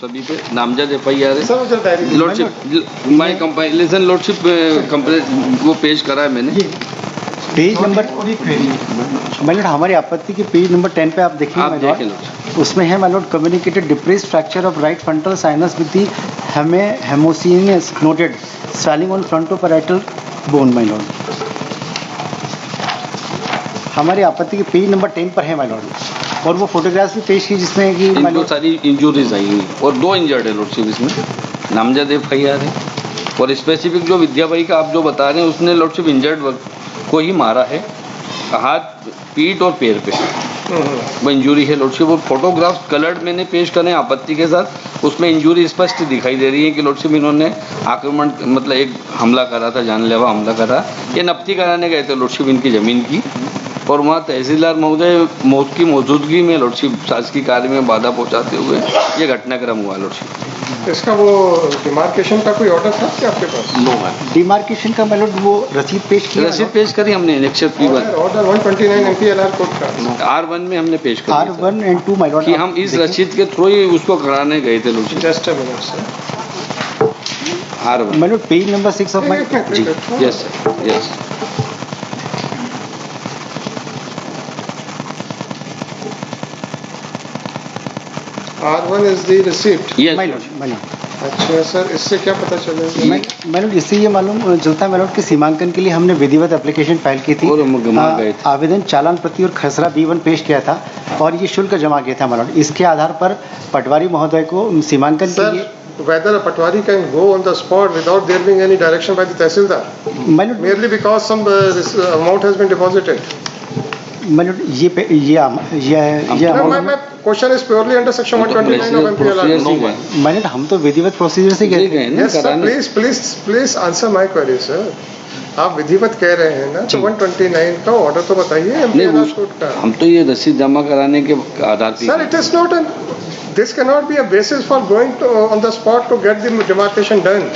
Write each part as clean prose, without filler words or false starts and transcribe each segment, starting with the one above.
सभी पे नामजद FIR है। Sir lordship my compilation lordship complaint वो पेश करा है मैंने। पेज नंबर मैलॉर्ड हमारी आपत्ति के पेज नंबर 10 पे आप देखिए आप मैलॉर्ड, देखें उसमें है my lord communicated depressed fracture of right frontal sinus with the haemosinus noted swelling on front of parietal bone my lord. हमारी आपत्ति के पेज नंबर 10 पर है मैलॉर्ड, और वो फोटोग्राफ्स भी पेश की जिसमें कि इनको सारी इंजरीज आई हुई और 2 इंजर्ड है लॉर्डशिप इसमें, नामजद FIR है। और स्पेसिफिक जो विद्या भाई का आप जो बता रहे हैं उसने लॉर्डशिप इंजर्ड को ही मारा है, हाथ पीठ और पैर पे वो इंजरी है लॉर्डशिप। और फोटोग्राफ्स कलर्ड मैंने पेश करे आपत्ति के साथ, उसमें इंजरी स्पष्ट दिखाई दे रही है कि लॉर्डशिप इन्होंने आक्रमण मतलब एक हमला करा था, जानलेवा हमला करा। ये नफ्ती कराने गए थे लॉर्डशिप इनकी ज़मीन की, और वहाँ तहसीलदार महोदय मौत की मौजूदगी में लॉर्डशिप शासकीय कार्य में बाधा पहुँचाते हुए ये घटनाक्रम हुआ लॉर्डशिप। इसका वो डिमार्केशन का कोई ऑर्डर था क्या आपके पास? नो है डिमार्केशन का मैलॉर्ड वो रसीद पेश करी हमने annexure P1 order 129 MPLR code का R1 में हमने पेश करी R1 and 2 मैलॉर्ड कि हम इस रसीद के थ्रू ही उसको कराने गए थे lordship. Just a minute sir, R1 my lord page number 6 of my जी yes sir yes. R1 is the receipt। Yes my lord अच्छा सर, इससे क्या पता चलेगा? मैलॉर्ड इससे ये मालूम चलता है मैलॉर्ड कि सीमांकन के लिए हमने विधिवत एप्लीकेशन फाइल की थी और हम जमा गए थे। आवेदन चालान प्रति और खसरा B1 पेश किया था और ये शुल्क जमा किया था मैलॉर्ड। इसके आधार पर पटवारी महोदय को सीमांकन के लिए Whether a patwari can go on the spot without there being any direction by the tehsildar, मैलॉर्ड merely because some this amount has been deposited। मैलॉर्ड ये My question is purely under section 129 of MPLR। मैलॉर्ड हम तो विधिवत procedure से गए थे। Yes sir, please answer my query sir। आप विधिवत कह रहे हैं ना, तो 129 का ऑर्डर तो बताइए MPLR कोड का। हम तो ये रसीद जमा कराने के आधार पर Sir, it is not this cannot be a basis for going to on the spot to get the demarcation done।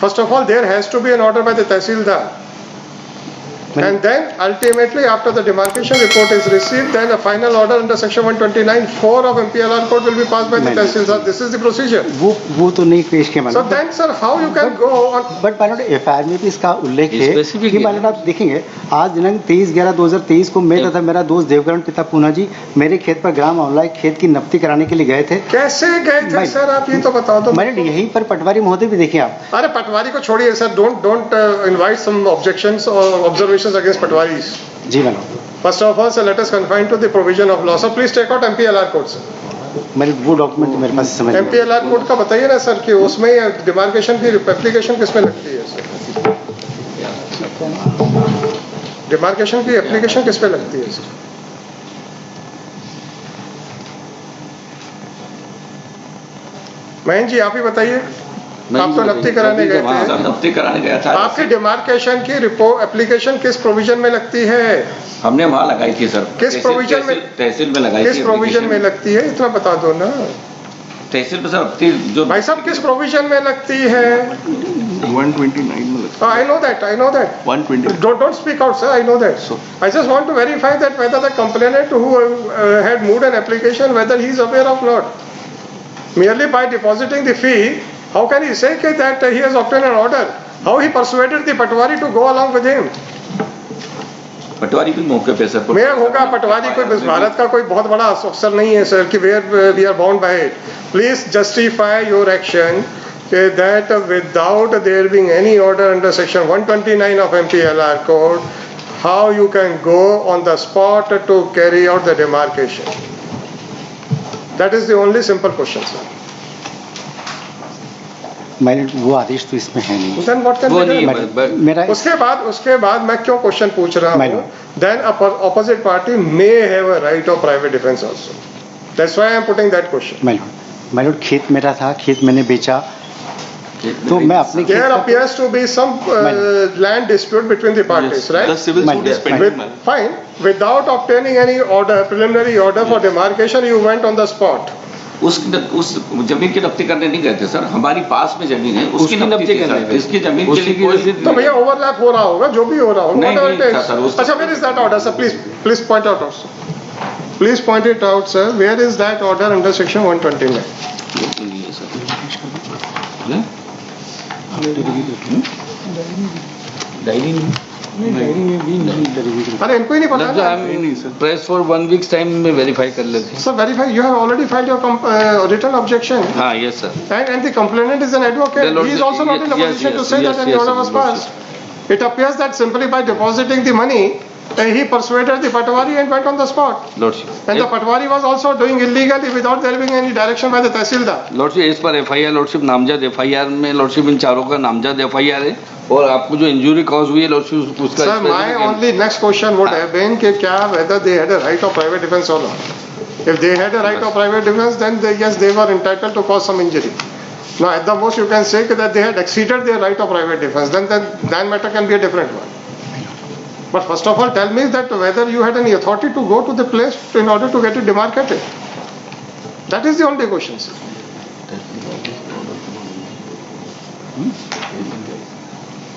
First of all, there has to be an order by the tehsildar, and then ultimately after the demarcation report is received, then a final order under section 129(4) of MPLR code will be passed by the tehsildar। This is the procedure। वो तो नहीं पेश किया So then sir, how you can go on? But my lord FIR में भी इसका उल्लेख है कि मैलॉर्ड आप देखेंगे आज दिनांक 23/11/2023 को मैं तथा मेरा दोस्त देवकरण पिता पूना जी मेरे खेत पर ग्राम ऑनलाइन खेत की नफ्ती कराने के लिए गए थे। कैसे गए थे सर, आप ये तो बताओ। तो मैलॉर्ड यहीं पर पटवारी महोदय भी देखिए आप। अरे पटवारी को छोड़िए sir, don't invite some objections or observations against patwaris। जी my lord. First of all, sir, let us confine to the provision of law। So please take out MPLR code sir। मैलॉर्ड वो डॉक्यूमेंट मेरे पास समझ MPLR कोड का बताइए ना sir, कि उसमें demarcation की एप्लीकेशन किसमें लगती है सर? डिमार्केशन की एप्लीकेशन किसमें लगती है सर? महेंद्र जी आप ही बताइए, आप तो नफ्ती कराने गए थे। नफ्ती कराने गया था। आपकी डिमार्केशन की रिपोर्ट एप्लीकेशन किस प्रोविजन में लगती है? हमने वहाँ लगाई थी सर। किस प्रोविजन में? तहसील में लगाई थी। किस प्रोविजन में लगती है इतना बता दो ना। तहसील में सर जो भाई साहब किस प्रोविजन में लगती है? 129 में लगता I know that 120 don't speak out sir, I know that। I just want to verify that whether the complainant who had moved an application, whether he is aware of not। Merely by depositing the fee, how can he say that he has obtained an order? How he persuaded the patwari to go along with him? पटवारी भी मौके पे sir मैं होगा पटवारी कोई भारत का कोई बहुत बड़ा अफसर नहीं है सर कि we are bound by it. Please justify your action that without there being any order under section 129 of MPLR code, how you can go on the spot to carry out the demarcation? That is the only simple question sir। मैंने वो आदेश तो इसमें है नहीं। Then what can be done? मेरा उसके बाद मैं क्यों क्वेश्चन पूछ रहा हूँ? Then opposite party may have a right of private defense also। That's why I am putting that question। मैलॉर्ड खेत मेरा था, खेत मैंने बेचा, तो मैं अपने There appears to be some land dispute between the parties, right? The civil suit is pending। Fine। Without obtaining any order, preliminary order for demarcation, you went on the spot। उस जमीन की नफ्ती करने नहीं गए थे sir. हमारी पास में जमीन है, उसकी नफ्ती करने, इसकी जमीन के लिए कोई तो भैया ओवरलैप हो रहा होगा, जो भी हो रहा होगा। अच्छा, where is that order sir? Please point out also। Please point it out sir, where is that order under section 129? ये सर है डायरी नहीं अरे इनको ही नहीं पता ना। प्रेस फॉर 1 वीक टाइम में वेरीफाई कर लेते हैं sir verify you have already filed your written objection हाँ yes sir and the complainant is an advocate. He is also not in a position to say that any order was passed. It appears that simply by depositing the money he persuaded the Patwari and went on the spot. Lordship And the Patwari was also doing illegally without there being any direction by the Tehsildar. Lordship इस पर FIR lordship नामजद FIR में lordship इन चारों का नामजद FIR है और आपको जो इंजरी कॉज हुई है लॉर्डशिप उसका Sir, my only next question would have been कि क्या whether they had a right of private defense or not. If they had a right of private defense, then yes, they were entitled to cause some injury. Now, at the most, you can say that they had exceeded their right of private defense. Then that matter can be a different one. But first of all, tell me that whether you had any authority to go to the place in order to get it demarcated. That is the only question, sir.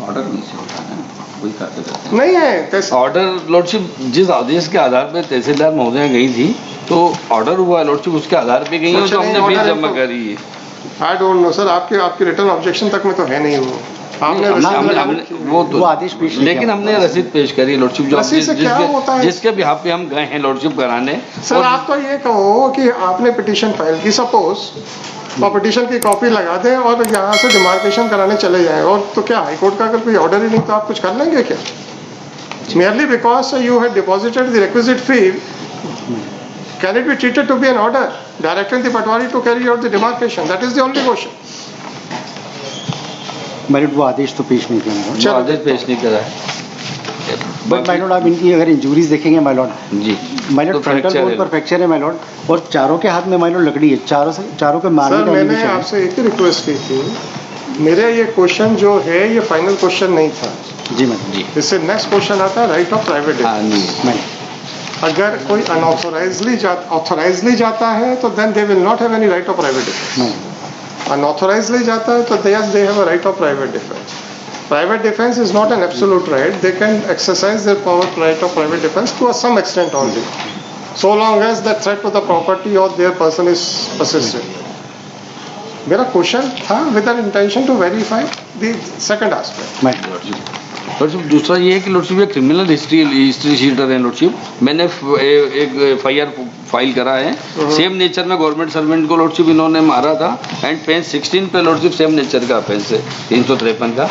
Order नहीं से होता है वही करते रहते नहीं है हैं ऑर्डर लॉर्डशिप जिस आदेश के आधार पर तहसीलदार महोदय गई थी तो ऑर्डर हुआ लॉर्डशिप उसके आधार पे गई है तो हमने फीस जमा करी है आई डोंट नो सर आपके रिटर्न ऑब्जेक्शन तक में तो है नहीं वो आपने वो आदेश पेश लेकिन हमने रसीद पेश करी लॉर्डशिप जो जिसके बिहाफ पे हम गए हैं लॉर्डशिप कराने सर आप तो ये कहो कि आपने पिटीशन फाइल की सपोज और पिटीशन की कॉपी लगा दें और यहाँ से डिमार्केशन कराने चले जाएं और तो क्या हाईकोर्ट का अगर कोई ऑर्डर ही नहीं तो आप कुछ कर लेंगे क्या merely because you had deposited the requisite fee can it be treated to be an order directing the Patwari to carry out the demarcation? That is the only question. Merit वो आदेश तो पेश नहीं किया वो आदेश पेश नहीं करा है बट माय लॉर्ड आप इनकी अगर इंजरीज देखेंगे माय लॉर्ड जी माय लॉर्ड फ्रंटल बोन पर फ्रैक्चर है माय लॉर्ड और चारों के हाथ में माय लॉर्ड लकड़ी है चारों के मारने का मैंने आपसे एक ही रिक्वेस्ट की थी मेरा ये क्वेश्चन जो है ये फाइनल क्वेश्चन नहीं था जी मैडम जी इससे नेक्स्ट क्वेश्चन आता है राइट ऑफ प्राइवेट डिफेंस अगर कोई अनऑथोराइजली जाता है तो then they will not have any right of private defence unauthorizedly जाता है तो yes they have a right of private defense. Private defense is not an absolute right. They can exercise their power right of private defense to some extent only, so long as the threat to the property of their person is persistent. मेरा question था with an intention to verify the second aspect. Lordship दूसरा ये है कि lordship ये criminal history sheeter है lordship मैंने एक FIR फाइल करा है सेम नेचर में गवर्नमेंट सर्वेंट को लॉर्डशिप इन्होंने मारा था एंड पेज 16 पे लॉर्डशिप सेम नेचर का ऑफेंस है 353 का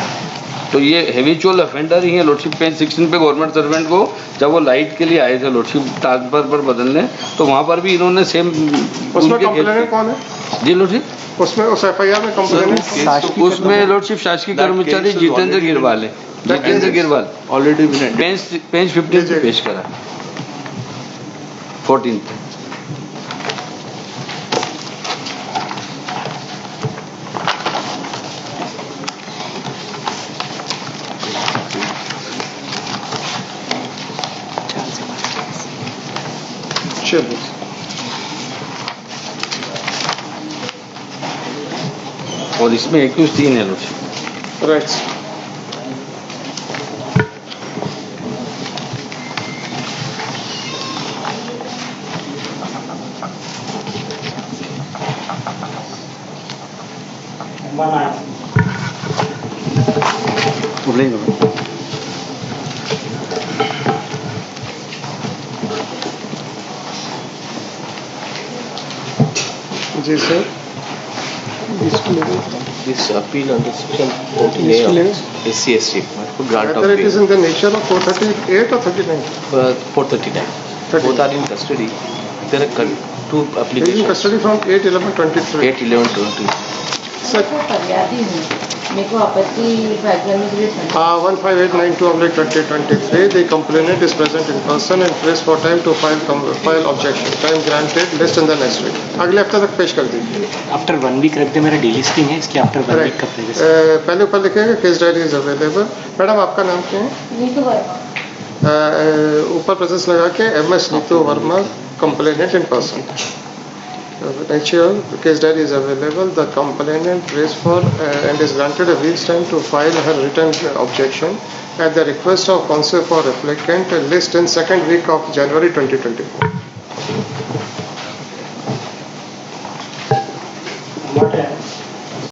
तो ये हैबिचुअल ऑफेंडर ही है लॉर्डशिप पेज 16 पे गवर्नमेंट सर्वेंट को जब वो लाइट के लिए आए थे लॉर्डशिप ट्रांसफर पर बदलने तो वहाँ पर भी इन्होंने सेम उसमें कंप्लेनेंट कौन है जी लॉर्डशिप उसमें उस FIR में कंप्लेनेंट उसमें लॉर्डशिप शासकीय कर्मचारी जितेंद्र गिरवाल है जितेंद्र गिरवाल ऑलरेडी पेज 15 पे पेश करा 14 चलिए और इसमें 21-3 है लॉर्डशिप राइट जी sir This appeal under section 14A of SC/ST for grant of whether it bail. is in the nature of 438 or 39 439. Both are in custody. There are two he is in applications. custody from 8/11/23 8/11/20. Sir फरियादी हूँ मेरे को आपत्ति file करने के लिए 15892/2023 the complainant is present in person and pressed for time to file objection time granted list in the next week अगले हफ्ते तक पेश कर दीजिए आफ्टर 1 वीक रख दे मेरा डीलिस्टिंग है इसके आफ्टर 1 वीक कब तक पहले ऊपर लिखेगा case diary is available madam आपका नाम क्या है नीतू वर्मा ऊपर प्रेजेंस लगा के MS Neetu Verma complainant in person nature case diary is available the complainant prays for and is granted a week's time to file her written objection at the request of counsel for applicant list in second week of January 2024 water